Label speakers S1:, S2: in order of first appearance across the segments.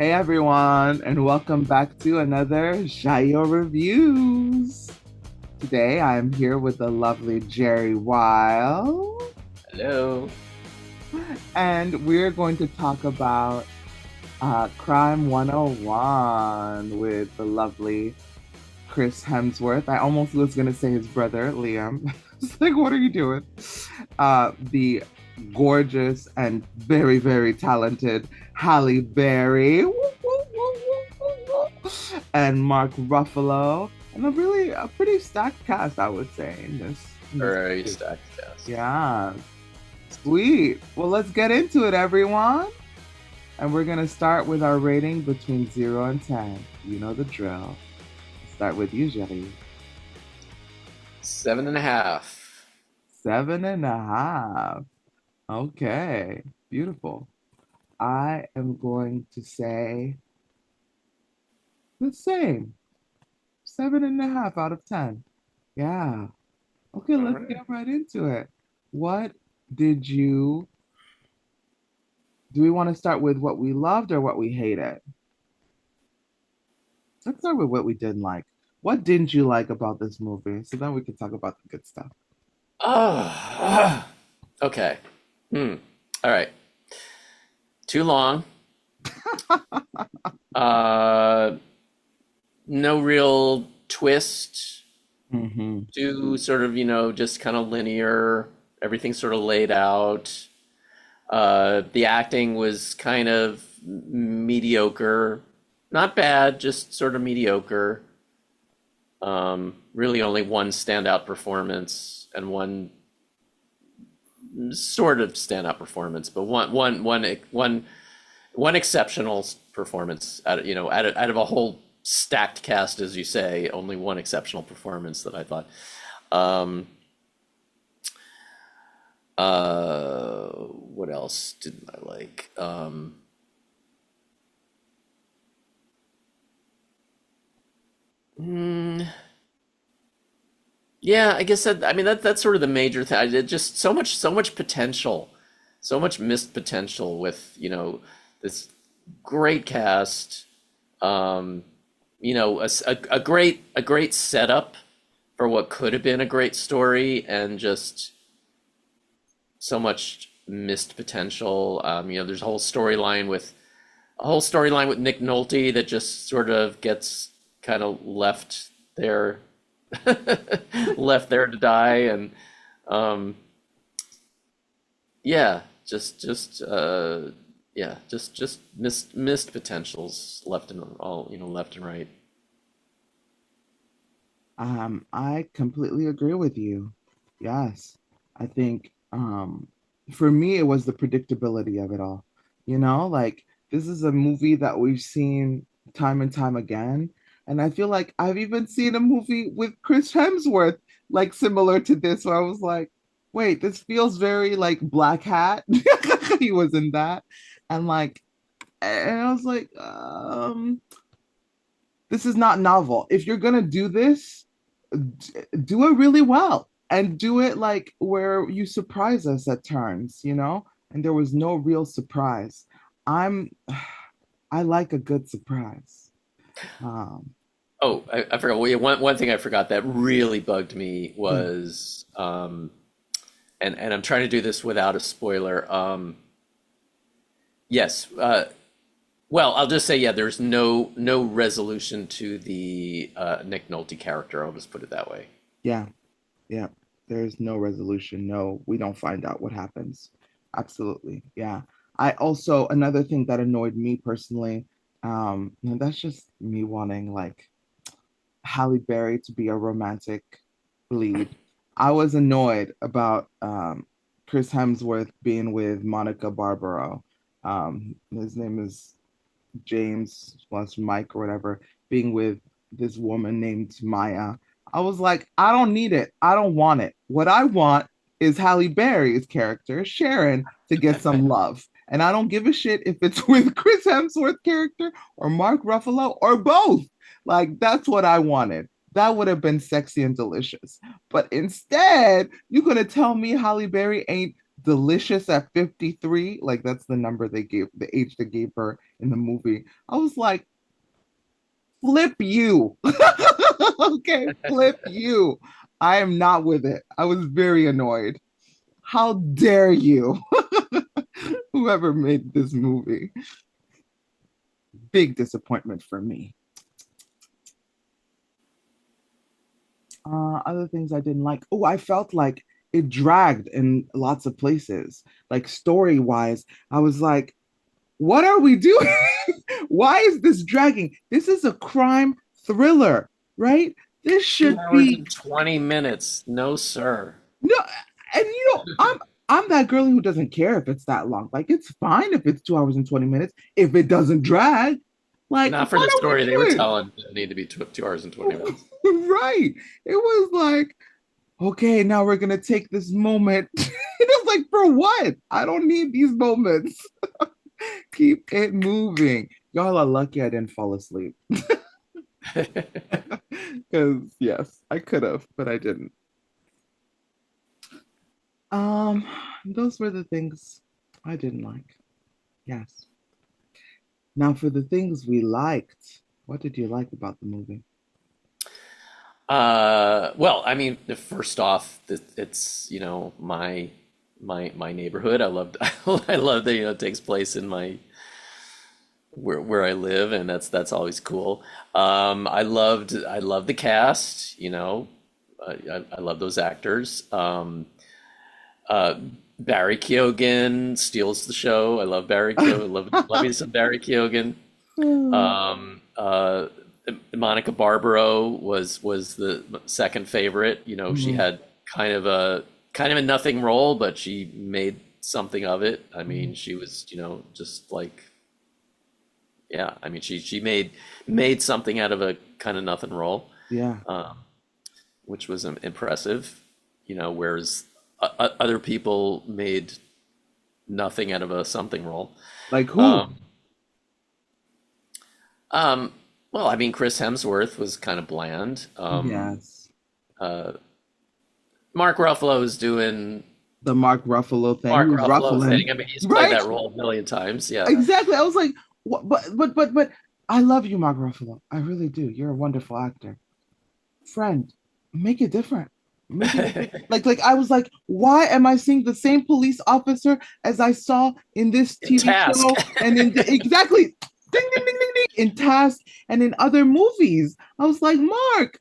S1: Hey everyone, and welcome back to another JaYo Reviews. Today I am here with the lovely Jerry Weil,
S2: Hello.
S1: and we're going to talk about Crime 101 with the lovely Chris Hemsworth. I almost was going to say his brother, Liam. It's like, what are you doing? The gorgeous and very, very talented Halle Berry. And Mark Ruffalo. And a pretty stacked cast, I would say, in this
S2: Very
S1: movie.
S2: stacked cast.
S1: Yeah. Sweet. Well, let's get into it, everyone. And we're going to start with our rating between 0 and 10. You know the drill. Start with you, Jerry.
S2: 7.5.
S1: 7.5. Okay. Beautiful. I am going to say the same. 7.5 out of 10. Yeah. Okay,
S2: All
S1: let's get
S2: right.
S1: right into it. What did you do? We want to start with what we loved or what we hated? Let's start with what we didn't like. What didn't you like about this movie? So then we can talk about the good stuff.
S2: Oh, okay. Hmm. All right. Too long. Uh, no real twist.
S1: Mm-hmm.
S2: Too sort of, just kind of linear. Everything sort of laid out. The acting was kind of mediocre. Not bad, just sort of mediocre. Really only one standout performance and one sort of standout performance, but one exceptional performance out of a whole stacked cast, as you say, only one exceptional performance that I thought. Um, what else didn't I like? Hmm, yeah, I guess that I mean that's sort of the major thing. Just so much potential, so much missed potential with this great cast, um, a great setup for what could have been a great story, and just so much missed potential. There's a whole storyline with Nick Nolte that just sort of gets kind of there, left there to die, and um, yeah, just missed potentials left and right.
S1: I completely agree with you. Yes. I think for me it was the predictability of it all. Like this is a movie that we've seen time and time again. And I feel like I've even seen a movie with Chris Hemsworth, like similar to this, where I was like, wait, this feels very like Black Hat. He was in that. And like, and I was like, this is not novel. If you're gonna do this, do it really well and do it like where you surprise us at turns. And there was no real surprise. I'm I like a good surprise. Um,
S2: Oh, I forgot. Well, yeah, one thing I forgot that really bugged me
S1: mm,
S2: was, and I'm trying to do this without a spoiler. Yes. Well, I'll just say, yeah. There's no resolution to the Nick Nolte character. I'll just put it that way.
S1: yeah, yeah. There's no resolution. No, we don't find out what happens. Absolutely. Yeah. I also another thing that annoyed me personally, and that's just me wanting like Halle Berry to be a romantic lead. I was annoyed about Chris Hemsworth being with Monica Barbaro. His name is James plus Mike or whatever, being with this woman named Maya. I was like, I don't need it. I don't want it. What I want is Halle Berry's character, Sharon, to get some love. And I don't give a shit if it's with Chris Hemsworth character or Mark Ruffalo or both. Like, that's what I wanted. That would have been sexy and delicious. But instead, you're going to tell me Halle Berry ain't delicious at 53. Like that's the number they gave, the age they gave her in the movie. I was like, flip you. Okay, flip you. I am not with it. I was very annoyed. How dare you? Whoever made this movie. Big disappointment for me. Other things I didn't like. Oh, I felt like it dragged in lots of places. Like story wise, I was like, what are we doing? Why is this dragging? This is a crime thriller, right? This
S2: Two
S1: should
S2: hours
S1: be
S2: and 20 minutes. No, sir.
S1: no, and I'm that girl who doesn't care if it's that long. Like it's fine if it's 2 hours and 20 minutes if it doesn't drag. Like,
S2: Not for
S1: what
S2: the
S1: are
S2: story they were
S1: we doing?
S2: telling. It need to be 2 hours and 20 minutes.
S1: Right. It was like, okay, now we're gonna take this moment. It was like, for what? I don't need these moments. Keep it moving. Y'all are lucky I didn't fall asleep. Because yes, I could have, but I didn't. Um, those were the things I didn't like. Yes. Now for the things we liked, what did you like about the movie?
S2: Well, I mean, first off, it's my neighborhood. I loved I love that it takes place in my where I live, and that's always cool. I loved the cast. I love those actors. Uh, Barry Keoghan steals the show. I love Barry Keoghan. Love me some Barry Keoghan. Um, uh, Monica Barbaro was the second favorite. She
S1: Mhm.
S2: had kind of a nothing role, but she made something of it. I mean, she was, just like, yeah. I mean, she made something out of a kind of nothing role,
S1: Yeah.
S2: um, which was impressive. Whereas other people made nothing out of a something role.
S1: Like who?
S2: Um, um, well, I mean, Chris Hemsworth was kind of bland.
S1: Yes.
S2: Uh, Mark Ruffalo was doing
S1: The Mark Ruffalo thing. He
S2: Mark
S1: was
S2: Ruffalo thing.
S1: ruffling.
S2: I mean, he's played
S1: Right?
S2: that role a million times. Yeah.
S1: Exactly. I was like, what, but I love you, Mark Ruffalo. I really do. You're a wonderful actor. Friend, make it different. Make it different. Like I was like, why am I seeing the same police officer as I saw in this
S2: In
S1: TV
S2: Task.
S1: show and exactly ding ding ding ding ding in Task and in other movies? I was like, Mark,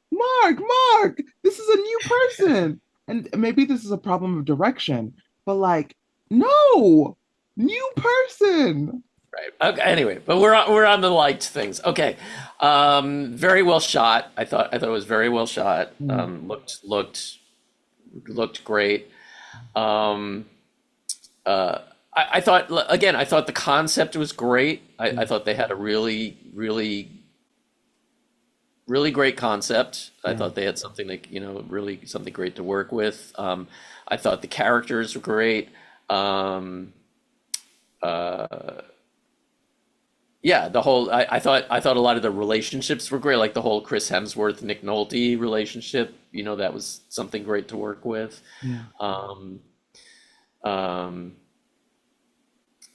S1: this is a new person. And maybe this is a problem of direction, but like, no, new person.
S2: Right. Okay. Anyway, but we're on the liked things. Okay. Very well shot. I thought it was very well shot.
S1: Mm,
S2: Looked great. Um, uh, I thought again. I thought the concept was great. I
S1: mm,
S2: thought they had a really great concept. I
S1: yeah.
S2: thought they had something like, really something great to work with. I thought the characters were great. Um, uh, yeah, I thought a lot of the relationships were great, like the whole Chris Hemsworth Nick Nolte relationship. That was something great to work with.
S1: Yeah.
S2: Um, um,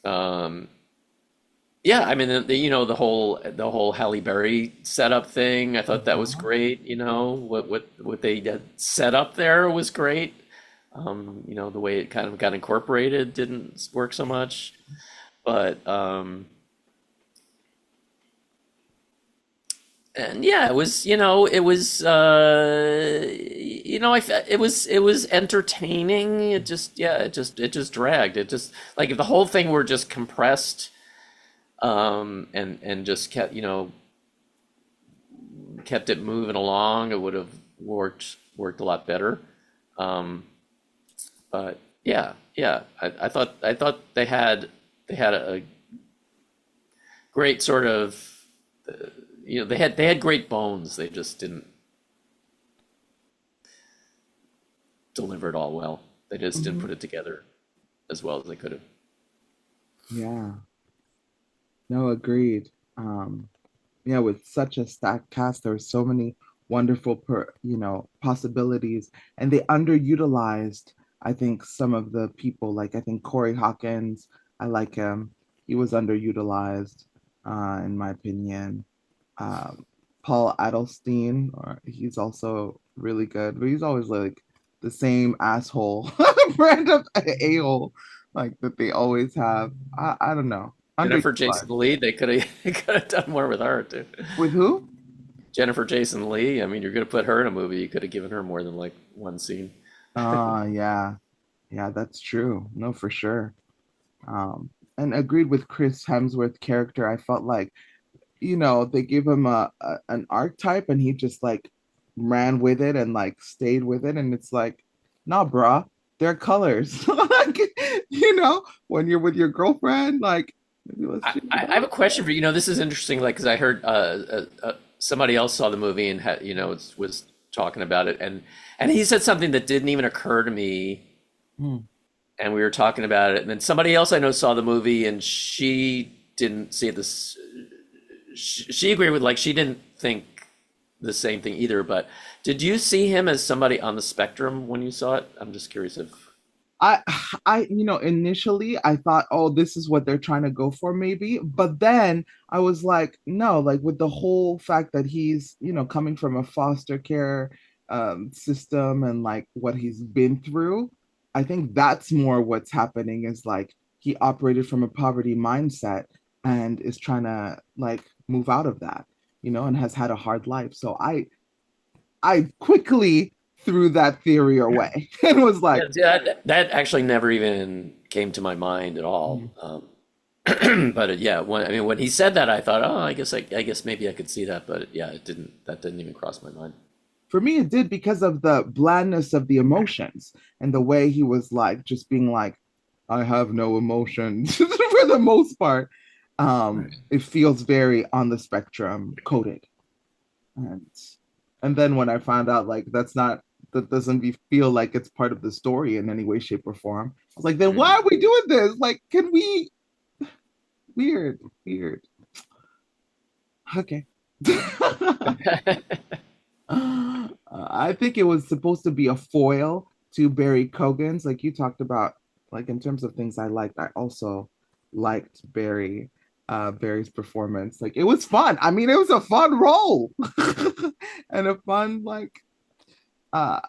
S2: um, yeah, I mean, the whole Halle Berry setup thing. I thought that was
S1: Uh-huh.
S2: great. What they had set up there was great. The way it kind of got incorporated didn't work so much, but and yeah, it was entertaining. It just dragged. It just, like, if the whole thing were just compressed, and just kept it moving along, it would have worked a lot better. Um, but yeah, yeah, I thought they had a great sort of, they had great bones. They just didn't deliver it all well. They just didn't
S1: Mhm.
S2: put it together as well as they could have.
S1: Yeah. No, agreed. Yeah, with such a stacked cast, there were so many wonderful possibilities, and they underutilized I think some of the people, like I think Corey Hawkins, I like him. He was underutilized, in my opinion. Um, Paul Adelstein, or he's also really good, but he's always like the same asshole brand of a-hole like that they always have. I don't know.
S2: Jennifer Jason
S1: Underutilized.
S2: Lee, they could have done more with her too.
S1: With who?
S2: Jennifer Jason Lee, I mean, you're gonna put her in a movie. You could have given her more than like one scene.
S1: Yeah. Yeah, that's true. No, for sure. Um, and agreed with Chris Hemsworth character. I felt like, they gave him an archetype and he just like ran with it and like stayed with it. And it's like, nah, bruh, they're colors. Like, when you're with your girlfriend, like, maybe let's
S2: I,
S1: change it
S2: I have a
S1: up.
S2: question for you. You know, this is interesting, like, because I heard somebody else saw the movie and had, was talking about it, and he said something that didn't even occur to me,
S1: Hmm.
S2: and we were talking about it, and then somebody else I know saw the movie and she didn't see it this. She agreed with, like, she didn't think the same thing either. But did you see him as somebody on the spectrum when you saw it? I'm just curious if.
S1: I initially I thought, oh, this is what they're trying to go for, maybe. But then I was like, no, like with the whole fact that he's, coming from a foster care system and like what he's been through, I think that's more what's happening is like he operated from a poverty mindset and is trying to like move out of that, and has had a hard life. So I quickly threw that theory away and was
S2: Yeah,
S1: like,
S2: that actually never even came to my mind at all. But yeah, I mean, when he said that, I thought, oh, I guess maybe I could see that, but yeah, it didn't. That didn't even cross my mind.
S1: for me it did because of the blandness of the emotions and the way he was like just being like, I have no emotions for the most part. It feels very on the spectrum coded, and then when I found out like that doesn't feel like it's part of the story in any way, shape, or form, I was like, then why are
S2: Mhm.
S1: we doing this? Like, can we? Weird, weird. Okay. I think it was supposed to be a foil to Barry Cogan's, like you talked about. Like in terms of things I liked, I also liked Barry's performance. Like it was fun. I mean, it was a fun role and a fun uh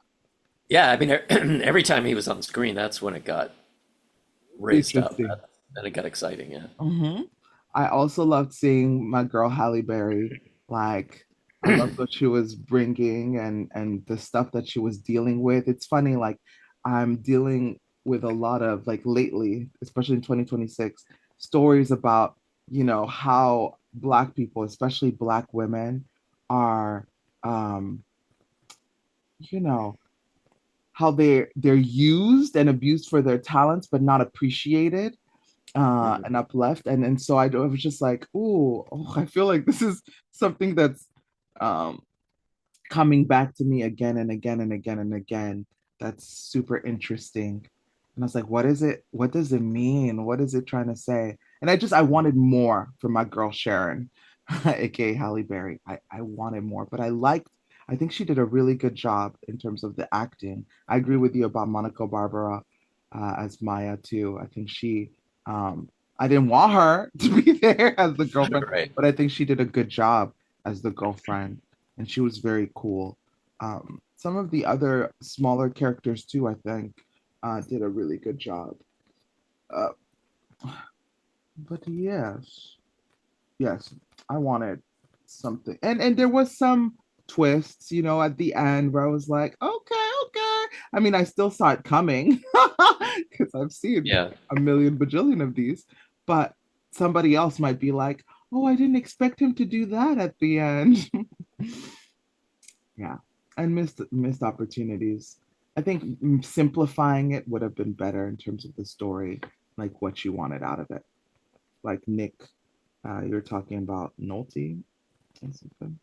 S2: Yeah, I mean, every time he was on screen, that's when it got raised up.
S1: interesting.
S2: Then it got exciting. Yeah.
S1: Hmm. I also loved seeing my girl Halle Berry. Like, I loved what she was bringing and the stuff that she was dealing with. It's funny, like I'm dealing with a lot of like lately, especially in 2026, stories about, how Black people, especially Black women, are um, you know, how they're used and abused for their talents, but not appreciated
S2: Mhm.
S1: and uplift. And so I was just like, ooh, oh, I feel like this is something that's um, coming back to me again and again and again and again. That's super interesting. And I was like, what is it? What does it mean? What is it trying to say? And I wanted more from my girl Sharon, aka Halle Berry. I wanted more, but I think she did a really good job in terms of the acting. I agree with you about Monica Barbara as Maya too. I think um, I didn't want her to be there as the girlfriend,
S2: Right.
S1: but I think she did a good job as the girlfriend, and she was very cool. Some of the other smaller characters too, I think, did a really good job. Uh, but yes, I wanted something, and there was some twists, at the end where I was like, okay, okay. I mean, I still saw it coming because I've seen
S2: Yeah.
S1: a million bajillion of these, but somebody else might be like, oh, I didn't expect him to do that at the end. Yeah, and missed opportunities. I think simplifying it would have been better in terms of the story, like what you wanted out of it. Like Nick, you're talking about Nolte or something.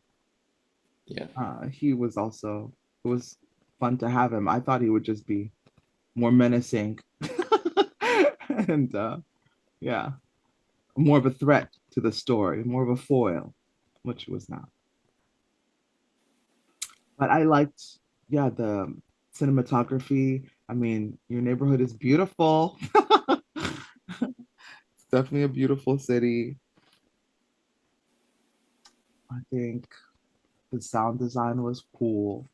S2: Yeah.
S1: He was also it was fun to have him. I thought he would just be more menacing and yeah, more of a threat to the story, more of a foil, which was not. But I liked, yeah, the cinematography. I mean, your neighborhood is beautiful. It's definitely a beautiful city. I think the sound design was cool.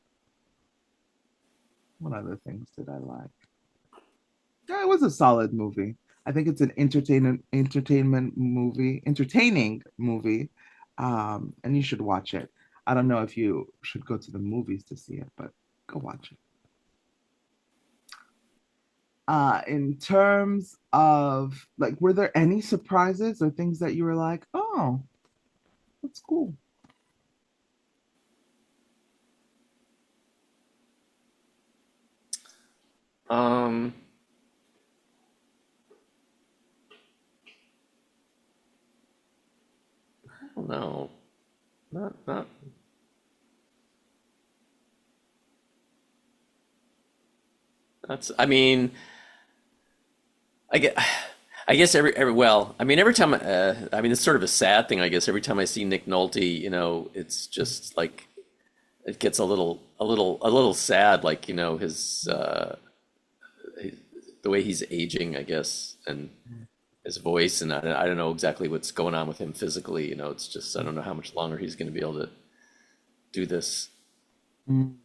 S1: What other things did I like? Yeah, it was a solid movie. I think it's an entertaining movie, and you should watch it. I don't know if you should go to the movies to see it, but go watch it. In terms of like, were there any surprises or things that you were like, oh, that's cool?
S2: Um, I don't know. Not. That's. I mean, I get. I guess well, I mean, every time. I mean, it's sort of a sad thing. I guess every time I see Nick Nolte, it's just like it gets a little sad. Like the way he's aging, I guess, and his voice, and I don't know exactly what's going on with him physically. It's just I don't know how much longer he's going to be able to do this.
S1: Mm.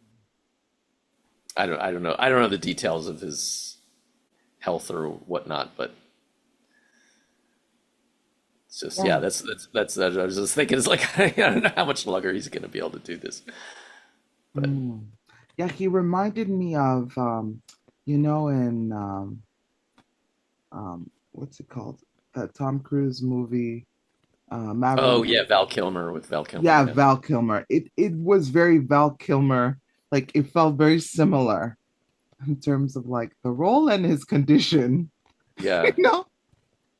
S2: I don't know the details of his health or whatnot, but it's just yeah,
S1: Yeah.
S2: that's I was just thinking it's like I don't know how much longer he's going to be able to do this, but
S1: Mm. Yeah, he reminded me of in what's it called? That Tom Cruise movie,
S2: oh
S1: Maverick.
S2: yeah, Val Kilmer with Val Kilmer,
S1: Yeah,
S2: yeah,
S1: Val Kilmer. It was very Val Kilmer. Like it felt very similar in terms of like the role and his condition.
S2: yeah,
S1: You know?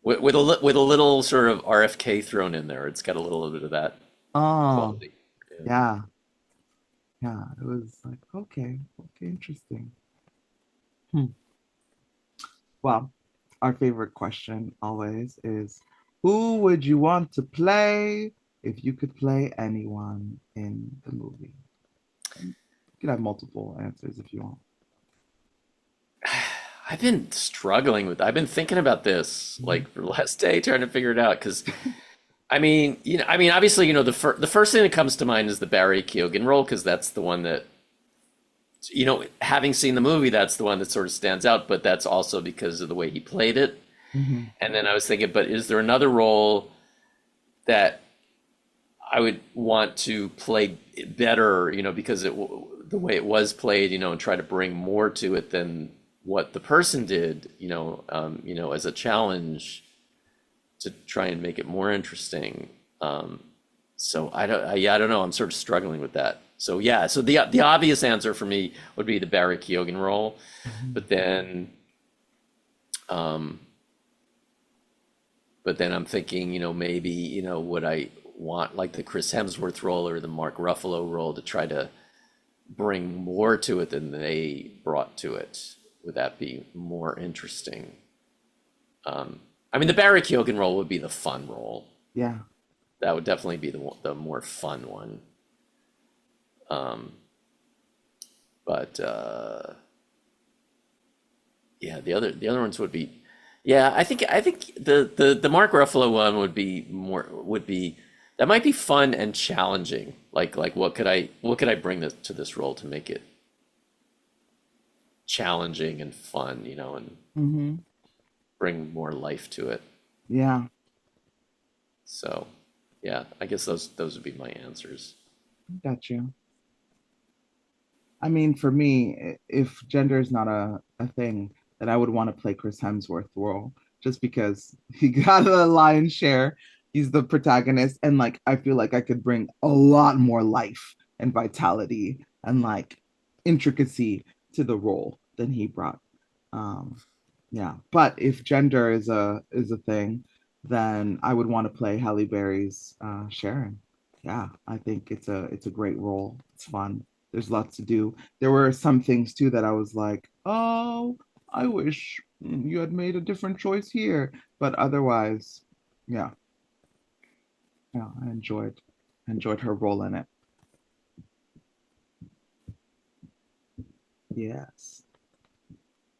S2: with a little sort of RFK thrown in there. It's got a little bit of that
S1: Oh,
S2: quality. Yeah.
S1: yeah. Yeah. It was like, okay, interesting. Hmm. Well, our favorite question always is who would you want to play if you could play anyone in the movie? And you can have multiple answers if you want.
S2: I've been thinking about this like for the last day, trying to figure it out. Because I mean, obviously, the first thing that comes to mind is the Barry Keoghan role, because that's the one that, having seen the movie, that's the one that sort of stands out. But that's also because of the way he played it.
S1: Mhm.
S2: And then I was thinking, but is there another role that I would want to play better, because the way it was played, and try to bring more to it than what the person did, as a challenge to try and make it more interesting. So yeah, I don't know. I'm sort of struggling with that. So yeah, so the obvious answer for me would be the Barry Keoghan role,
S1: Mhm.
S2: but then um, I'm thinking, maybe, would I want like the Chris Hemsworth role or the Mark Ruffalo role to try to bring more to it than they brought to it? Would that be more interesting? I mean, the Barry Keoghan role would be the fun role.
S1: Yeah,
S2: That would definitely be the more fun one. But yeah, the other ones would be, yeah. I think the Mark Ruffalo one would be that might be fun and challenging. Like what could I bring to this role to make it challenging and fun, and
S1: hmm,
S2: bring more life to it.
S1: yeah,
S2: So yeah, I guess those would be my answers.
S1: got you. I mean, for me, if gender is not a thing, then I would want to play Chris Hemsworth role just because he got a lion's share. He's the protagonist, and like I feel like I could bring a lot more life and vitality and like intricacy to the role than he brought. Um, yeah, but if gender is a thing, then I would want to play Halle Berry's Sharon. Yeah, I think it's a great role. It's fun. There's lots to do. There were some things too that I was like, oh, I wish you had made a different choice here. But otherwise, yeah, yeah, I enjoyed her role in it. Yes.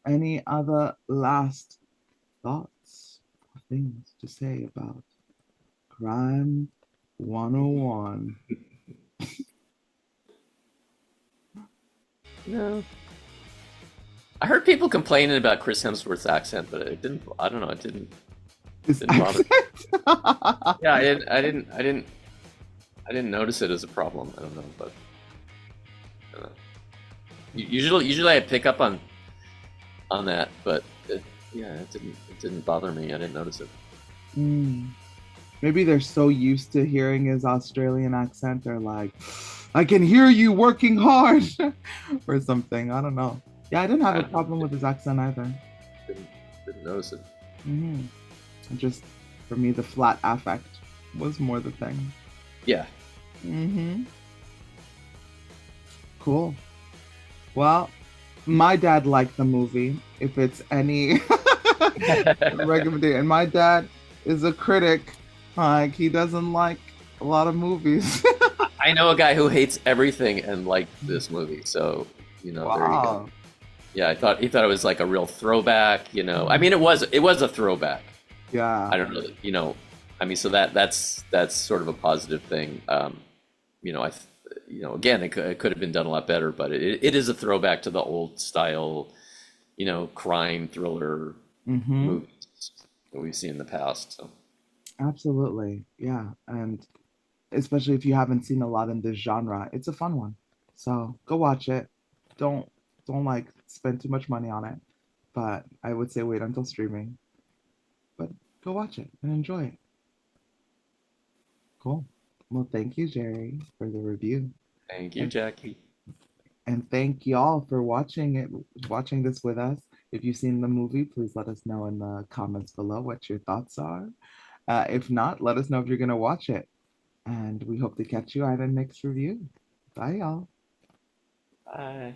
S1: Any other last thoughts or things to say about Crime 101?
S2: No. I heard people complaining about Chris Hemsworth's accent, but it didn't. I don't know. It
S1: His
S2: didn't bother me.
S1: accent?
S2: Yeah, I didn't notice it as a problem. I don't know, but usually I pick up on that, but yeah, it didn't bother me. I didn't notice it.
S1: Hmm. Maybe they're so used to hearing his Australian accent, they're like, I can hear you working hard or something. I don't know. Yeah, I didn't have
S2: I
S1: a
S2: don't know,
S1: problem with his accent either.
S2: didn't didn't notice it.
S1: Hmm. Just for me, the flat affect was more the thing.
S2: Yeah.
S1: Hmm. Cool. Well, my dad liked the movie. If it's any recommendation, and my dad is a critic. Like he doesn't like a lot of movies.
S2: I know a guy who hates everything and liked this movie, so there you go.
S1: Wow.
S2: Yeah, I thought he thought it was like a real throwback. I mean, it was a throwback.
S1: Yeah.
S2: I don't know, I mean, so that's sort of a positive thing. You know, I, again, it could have been done a lot better, but it is a throwback to the old style, crime thriller
S1: Hmm.
S2: movies that we've seen in the past. So
S1: Absolutely. Yeah. And especially if you haven't seen a lot in this genre, it's a fun one. So go watch it. Don't don't like spend too much money on it. But I would say wait until streaming. But go watch it and enjoy it. Cool. Well, thank you, Jerry, for the review.
S2: thank you,
S1: And
S2: Jackie.
S1: and thank y'all for watching this with us. If you've seen the movie, please let us know in the comments below what your thoughts are. If not, let us know if you're gonna watch it. And we hope to catch you at our next review. Bye, y'all.
S2: Bye.